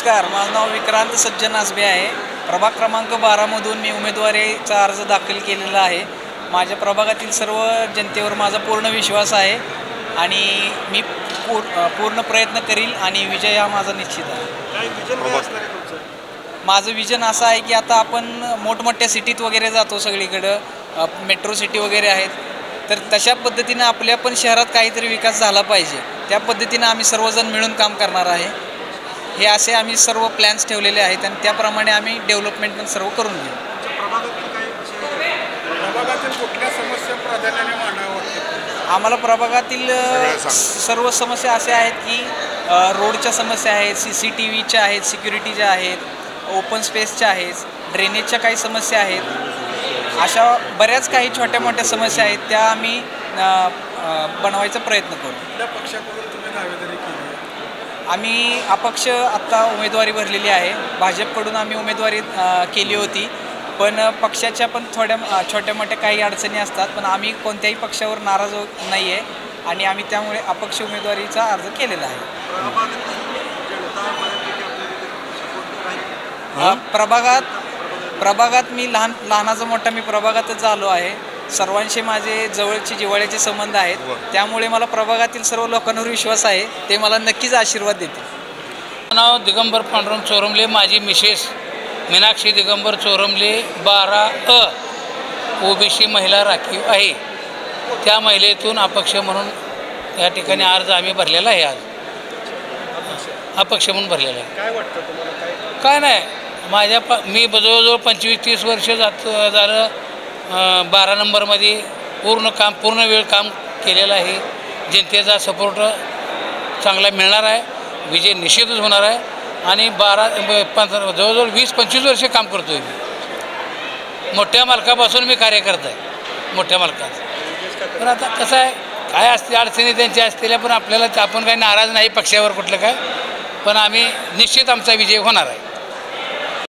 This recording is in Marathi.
नमस्कार, माझं नाव विक्रांत सज्जन आसबे आहे। प्रभाग क्रमांक 12 मधून मी उमेदवारीचा अर्ज दाखल केलेला आहे। माझ्या प्रभागातील सर्व जनतेवर माझा पूर्ण विश्वास आहे आणि मी पूर्ण प्रयत्न करील आणि विजय हा माझा निश्चित आहे। काय विजन काय असणार आहे तुमचं? माझं विजन असं आहे की आता आपण मोठमोठ्या सिटीत वगैरे जातो, सगळीकडे मेट्रो सिटी वगैरे आहेत, तर तशा पद्धतीने आपल्या पण शहरात काहीतरी विकास झाला पाहिजे। त्या पद्धतीने आम्ही सर्वजण मिळून काम करणार आहे। हे असे आम्ही सर्व प्लॅन्स ठेवलेले आहेत आणि त्याप्रमाणे आम्ही डेव्हलपमेंट पण सर्व करून घेऊ। प्रभागातील कुठल्या समस्या प्राधान्याने मांडाव्या? आम्हाला प्रभागातील सर्व समस्या अशा आहेत की रोडच्या समस्या आहेत, CCTVच्या आहेत, सिक्युरिटीच्या आहेत, ओपन स्पेसच्या आहेत, ड्रेनेजच्या काही समस्या आहेत। अशा बऱ्याच काही छोट्या मोठ्या समस्या आहेत, त्या आम्ही बनवायचा प्रयत्न करू। त्या पक्षाकडून तुम्ही दावेदारी केली? आम्ही अपक्ष आत्ता उमेदवारी भरलेली आहे। भाजपकडून आम्ही उमेदवारी केली होती, पण पक्षाच्या पण छोट्या मोठ्या काही अडचणी असतात, पण आम्ही कोणत्याही पक्षावर नाराज नाही आहे आणि आम्ही त्यामुळे अपक्ष उमेदवारीचा अर्ज केलेला आहे। प्रभागात मी लहानाचा मोठा मी प्रभागातच आलो आहे। सर्वांशी माझे जवळचे जिव्हाळ्याचे संबंध आहेत, त्यामुळे मला प्रभागातील सर्व लोकांवर विश्वास आहे, ते मला नक्कीच आशीर्वाद देतील। माझं नाव दिगंबर पांडुरंग चोरमले, माझी मिसेस मीनाक्षी दिगंबर चोरमले 12 OBC महिला राखीव आहे। त्या महिलेतून अपक्ष म्हणून या ठिकाणी अर्ज आम्ही भरलेला आहे। आज अपक्ष म्हणून भरलेला आहे। काय वाटतं तुम्हाला? काय नाही, मी जवळजवळ 25-30 वर्ष झालं 12 नंबरमध्ये पूर्ण वेळ काम केलेलं आहे। जनतेचा सपोर्ट चांगला मिळणार आहे, विजय निश्चितच होणार आहे आणि जवळजवळ 20-25 वर्ष काम करतो आहे मी। मोठ्या मालकापासून मी कार्यकर्ता आहे, मोठ्या मालकाचं। पण आता कसं आहे, काय असते अडचणी त्यांच्या असलेल्या, पण आपल्याला आपण काही नाराज नाही पक्षावर कुठलं काय, पण आम्ही निश्चित आमचा विजय होणार आहे।